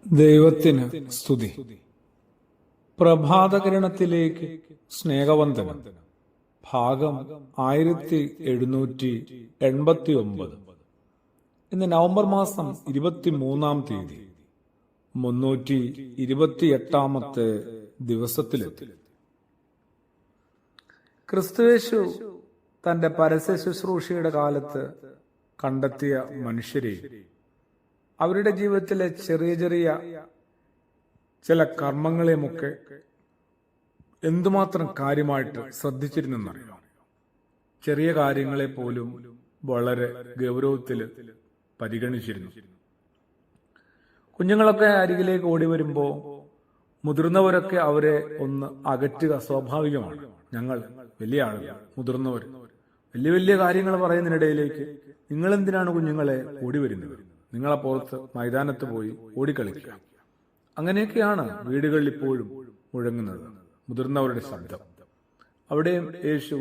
ദൈവത്തിന് സ്തുതി. പ്രഭാതകിരണത്തിലേക്ക് സ്നേഹവന്ദനം. ഭാഗം 1789. ഇന്ന് നവംബർ മാസം 23-ാം തീയതി 328-ാമത്തെ ദിവസത്തിലെത്തി. ക്രിസ്തുയേശു തന്റെ പരസ്യ ശുശ്രൂഷയുടെ കാലത്ത് കണ്ടെത്തിയ മനുഷ്യരെ അവരുടെ ജീവിതത്തിലെ ചെറിയ ചെറിയ ചില കർമ്മങ്ങളെയുമൊക്കെ എന്തുമാത്രം കാര്യമായിട്ട് ശ്രദ്ധിച്ചിരുന്നെന്നറിയാം. ചെറിയ കാര്യങ്ങളെ പോലും വളരെ ഗൗരവത്തിൽ പരിഗണിച്ചിരുന്നു. കുഞ്ഞുങ്ങളൊക്കെ അരികിലേക്ക് ഓടി വരുമ്പോൾ മുതിർന്നവരൊക്കെ അവരെ ഒന്ന് അകറ്റുക സ്വാഭാവികമാണ്. ഞങ്ങൾ വലിയ ആളുകൾ, മുതിർന്നവർ വലിയ വലിയ കാര്യങ്ങൾ പറയുന്നതിനിടയിലേക്ക് നിങ്ങളെന്തിനാണ് കുഞ്ഞുങ്ങളെ ഓടി വരുന്നത്? നിങ്ങളെ പുറത്ത് മൈതാനത്ത് പോയി ഓടിക്കളിക്കുക. അങ്ങനെയൊക്കെയാണ് വീടുകളിൽ ഇപ്പോഴും മുഴങ്ങുന്നത് മുതിർന്നവരുടെ ശബ്ദം. അവിടെയും യേശു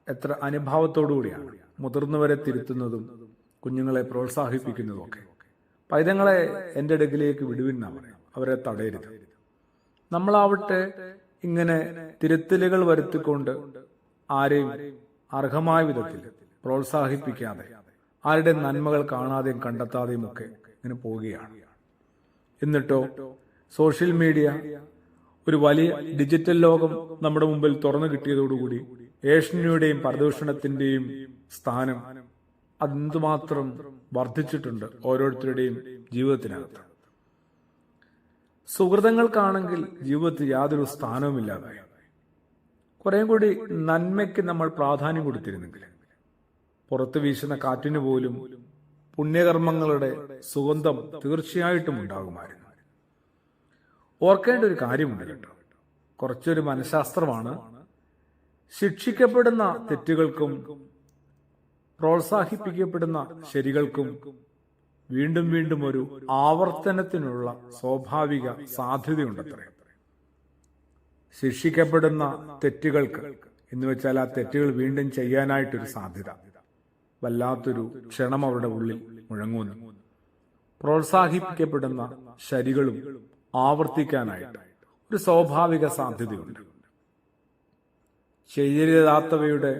എത്ര അനുഭാവത്തോടുകൂടിയാണ് മുതിർന്നവരെ തിരുത്തുന്നതും കുഞ്ഞുങ്ങളെ പ്രോത്സാഹിപ്പിക്കുന്നതും ഒക്കെ. പൈതങ്ങളെ എൻ്റെ അടുക്കിലേക്ക് വിടുവിന്നാ പറയാം, അവരെ തടയരുത്. നമ്മളാവട്ടെ ഇങ്ങനെ തിരുത്തലുകൾ വരുത്തിക്കൊണ്ട് ആരെയും അർഹമായ വിധത്തിൽ പ്രോത്സാഹിപ്പിക്കാതെ, ആരുടെ നന്മകൾ കാണാതെയും കണ്ടെത്താതെയും ഒക്കെ ഇങ്ങനെ പോവുകയാണ്. എന്നിട്ടോ സോഷ്യൽ മീഡിയ, ഒരു വലിയ ഡിജിറ്റൽ ലോകം നമ്മുടെ മുമ്പിൽ തുറന്നു കിട്ടിയതോടുകൂടി ഏഷണിയുടെയും പരദൂഷണത്തിന്റെയും സ്ഥാനം അതെന്തുമാത്രം വർദ്ധിച്ചിട്ടുണ്ട് ഓരോരുത്തരുടെയും ജീവിതത്തിനകത്ത്. സുഹൃതങ്ങൾക്കാണെങ്കിൽ ജീവിതത്തിൽ യാതൊരു സ്ഥാനവുമില്ലാതായി. കുറേ കൂടി നന്മയ്ക്ക് നമ്മൾ പ്രാധാന്യം കൊടുത്തിരുന്നെങ്കിൽ പുറത്തു വീശുന്ന കാറ്റിന് പോലും പുണ്യകർമ്മങ്ങളുടെ സുഗന്ധം തീർച്ചയായിട്ടും ഉണ്ടാകുമായിരുന്നു. ഓർക്കേണ്ട ഒരു കാര്യമുണ്ട് കേട്ടോ, കുറച്ചൊരു മനഃശാസ്ത്രമാണ്. ശിക്ഷിക്കപ്പെടുന്ന തെറ്റുകൾക്കും പ്രോത്സാഹിപ്പിക്കപ്പെടുന്ന ശരികൾക്കും വീണ്ടും വീണ്ടും ഒരു ആവർത്തനത്തിനുള്ള സ്വാഭാവിക സാധ്യതയുണ്ടത്രേ. ശിക്ഷിക്കപ്പെടുന്ന തെറ്റുകൾക്ക് എന്ന് വെച്ചാൽ ആ തെറ്റുകൾ വീണ്ടും ചെയ്യാനായിട്ടൊരു സാധ്യത, വല്ലാത്തൊരു ക്ഷണം അവരുടെ ഉള്ളിൽ മുഴങ്ങുന്നു. പ്രോത്സാഹിപ്പിക്കപ്പെടുന്ന ശരികളും ആവർത്തിക്കാനായിട്ട് ഒരു സ്വാഭാവിക സാധ്യതയുണ്ട്. ചെയ്യരുതാത്തവയുടെ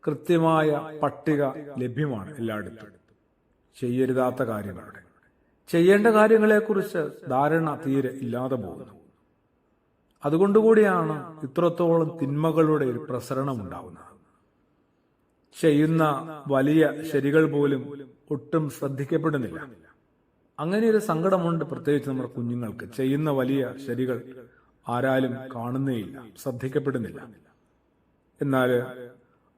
കൃത്യമായ പട്ടിക ലഭ്യമാണ് എല്ലായിടത്തും. ചെയ്യരുതാത്ത കാര്യങ്ങളുടെ, ചെയ്യേണ്ട കാര്യങ്ങളെക്കുറിച്ച് ധാരണ തീരെ ഇല്ലാതെ പോകുന്നു. അതുകൊണ്ടുകൂടിയാണ് ഇത്രത്തോളം തിന്മകളുടെ ഒരു പ്രസരണം ഉണ്ടാവുന്നത്. ചെയ്യുന്ന വലിയ ശരികൾ പോലും ഒട്ടും ശ്രദ്ധിക്കപ്പെടുന്നില്ല. അങ്ങനെ ഒരു സങ്കടമുണ്ട്, പ്രത്യേകിച്ച് നമ്മുടെ കുഞ്ഞുങ്ങൾക്ക്. ചെയ്യുന്ന വലിയ ശരികൾ ആരാലും കാണുന്നേയില്ല, ശ്രദ്ധിക്കപ്പെടുന്നില്ല. എന്നാൽ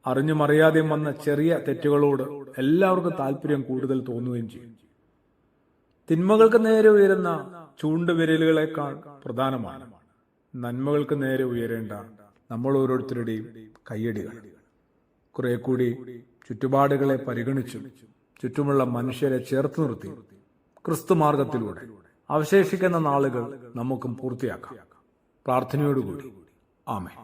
അറിഞ്ഞുമറിയാതെയും വന്ന ചെറിയ തെറ്റുകളോട് എല്ലാവർക്കും താല്പര്യം കൂടുതൽ തോന്നുകയും ചെയ്യും. തിന്മകൾക്ക് നേരെ ഉയരുന്ന ചൂണ്ടുവിരലുകളെക്കാൾ പ്രധാനമാണ് നന്മകൾക്ക് നേരെ ഉയരേണ്ട നമ്മൾ ഓരോരുത്തരുടെയും കയ്യടികൾ. കുറെ കൂടി ചുറ്റുപാടുകളെ പരിഗണിച്ചും ചുറ്റുമുള്ള മനുഷ്യരെ ചേർത്ത് നിർത്തി ക്രിസ്തുമാർഗത്തിലൂടെ അവശേഷിക്കുന്ന നാളുകൾ നമുക്കും പൂർത്തിയാക്കാം. പ്രാർത്ഥനയോടുകൂടി ആമേൻ.